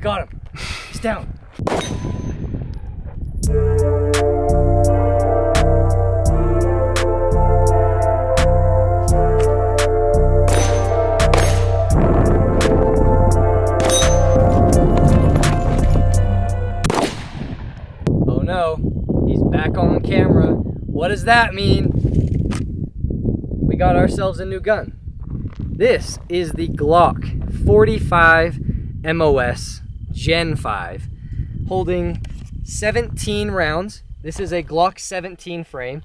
got him. He's down. Oh no, he's back on camera. What does that mean? We got ourselves a new gun. This is the Glock 45 MOS Gen 5, holding 17 rounds. This is a Glock 17 frame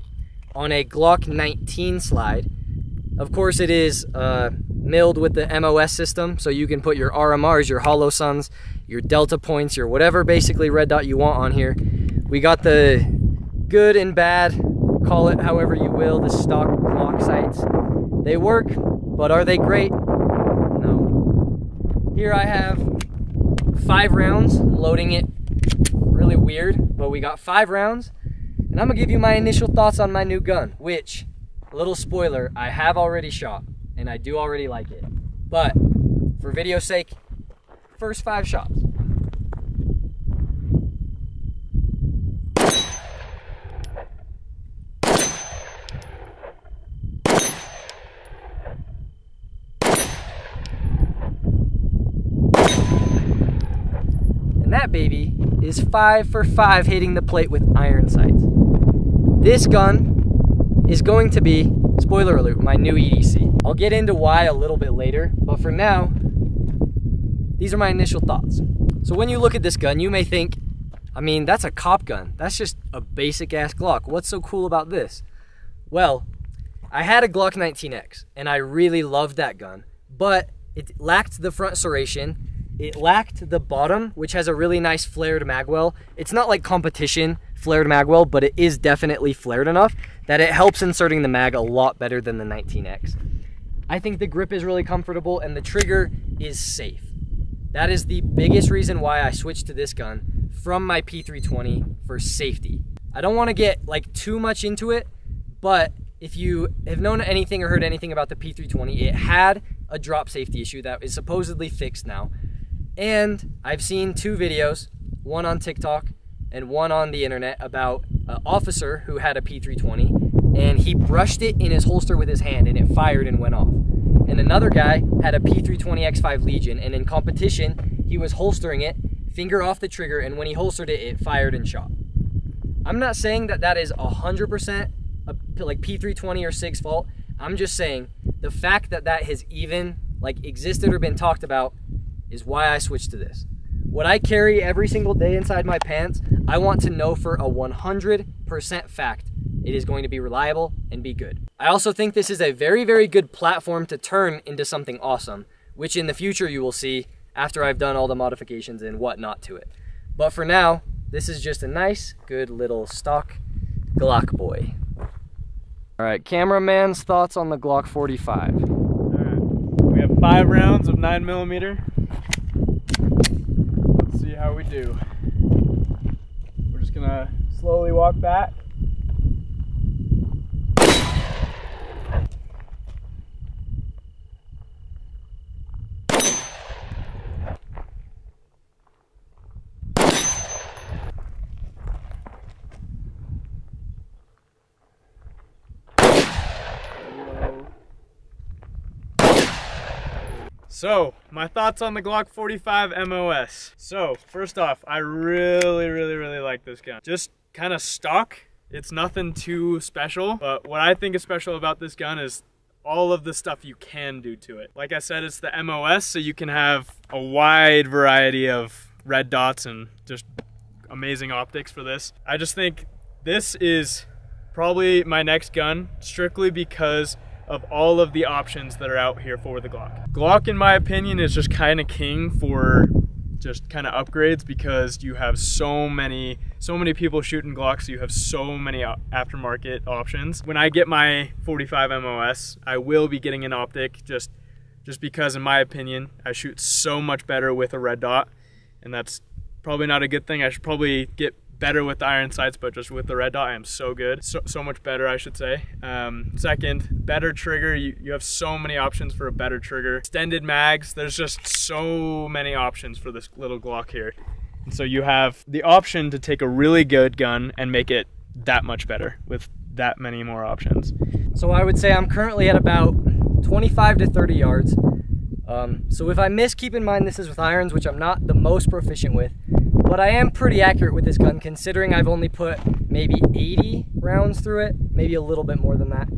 on a Glock 19 slide. Of course, it is milled with the MOS system, so you can put your RMRs, your hollow suns, your delta points, your whatever basically red dot you want on here. We got the good and bad, call it however you will, the stock Glock sights. They work, but are they great? No. Here I have 5 rounds, loading it really weird, but we got 5 rounds, and I'm gonna give you my initial thoughts on my new gun, which, a little spoiler, I have already shot, and I do already like it. But, for video's sake, first 5 shots. And that baby is 5 for 5 hitting the plate with iron sights. This gun is going to be, spoiler alert, my new EDC. I'll get into why a little bit later, but for now, these are my initial thoughts. So when you look at this gun, you may think, I mean, that's a cop gun. That's just a basic ass Glock. What's so cool about this? Well, I had a Glock 19X and I really loved that gun, but it lacked the front serration. It lacked the bottom, which has a really nice flared magwell. It's not like competition flared magwell, but it is definitely flared enough that it helps inserting the mag a lot better than the 19X. I think the grip is really comfortable and the trigger is safe. That is the biggest reason why I switched to this gun from my P320 for safety. I don't want to get like too much into it, but if you have known anything or heard anything about the P320, it had a drop safety issue that is supposedly fixed now. And I've seen 2 videos, one on TikTok and one on the internet, about an officer who had a P320 and he brushed it in his holster with his hand and it fired and went off. And another guy had a P320 X5 Legion, and in competition, he was holstering it, finger off the trigger, and when he holstered it, it fired and shot. I'm not saying that that is 100% like P320 or SIG's fault. I'm just saying the fact that that has even like existed or been talked about is why I switched to this. What I carry every single day inside my pants, I want to know for a 100% fact it is going to be reliable and be good. I also think this is a very, very good platform to turn into something awesome, which in the future you will see after I've done all the modifications and whatnot to it. But for now, this is just a nice, good little stock Glock boy. All right, cameraman's thoughts on the Glock 45. All right, we have 5 rounds of 9mm. Let's see how we do. We're just gonna slowly walk back. So, my thoughts on the Glock 45 MOS. So, first off, I really like this gun. Just kind of stock. It's nothing too special, but what I think is special about this gun is all of the stuff you can do to it. Like I said, it's the MOS, so you can have a wide variety of red dots and just amazing optics for this. I just think this is probably my next gun, strictly because of all of the options that are out here for the Glock. Glock, in my opinion, is just kind of king for just kind of upgrades, because you have so many people shooting Glocks, so you have so many aftermarket options. When I get my 45 MOS, I will be getting an optic just because, in my opinion, I shoot so much better with a red dot, and that's probably not a good thing. I should probably get better with the iron sights, but just with the red dot, I am so good. So much better, I should say. Second, better trigger. You have so many options for a better trigger. Extended mags, there's just so many options for this little Glock here. And so you have the option to take a really good gun and make it that much better with that many more options. So I would say I'm currently at about 25 to 30 yards. So if I miss, keep in mind this is with irons, which I'm not the most proficient with, but I am pretty accurate with this gun considering I've only put maybe 80 rounds through it, maybe a little bit more than that.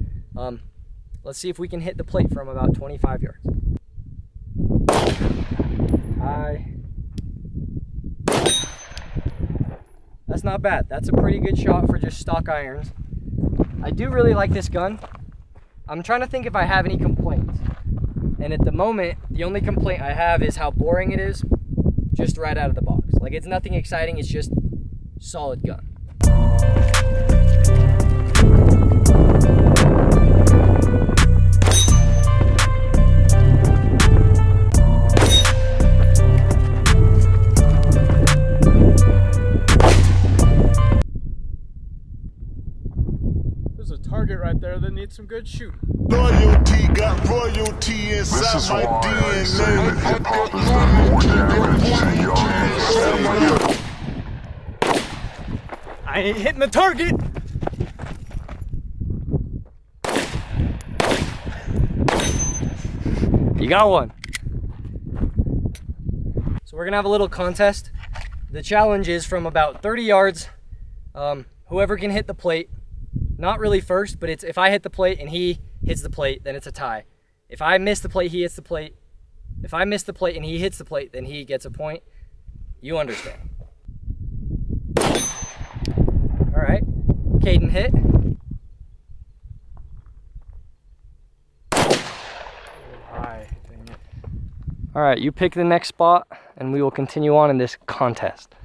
Let's see if we can hit the plate from about 25 yards. That's not bad. That's a pretty good shot for just stock irons. I do really like this gun. I'm trying to think if I have any complaints. And at the moment, the only complaint I have is how boring it is, just right out of the box. Like, it's nothing exciting, it's just solid gun. There's a target right there that needs some good shooting. Loyalty got royalty inside my DNA. Hip-hop has done more damage to young. I ain't hitting the target. You got one. So we're gonna have a little contest. The challenge is from about 30 yards. Whoever can hit the plate, not really first, but it's if I hit the plate and he hits the plate, then it's a tie. If I miss the plate, he hits the plate. If I miss the plate and he hits the plate, then he gets a point. You understand. All right, Caden hit. All right, you pick the next spot and we will continue on in this contest.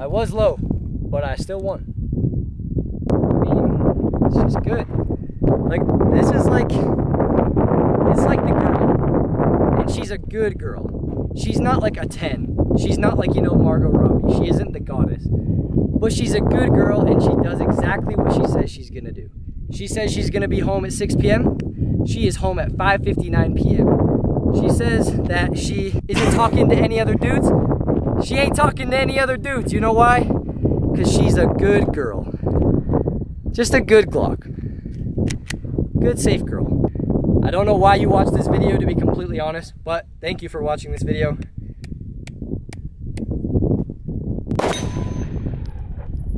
I was low, but I still won. I mean, it's just good. Like, this is like, it's like the girl, and she's a good girl. She's not like a 10. She's not like, you know, Margot Robbie. She isn't the goddess. But she's a good girl, and she does exactly what she says she's gonna do. She says she's gonna be home at 6 p.m. She is home at 5:59 p.m. She says that she isn't talking to any other dudes. She ain't talking to any other dudes. You know why? Because she's a good girl. Just a good Glock. Good, safe girl. I don't know why you watched this video, to be completely honest, but thank you for watching this video.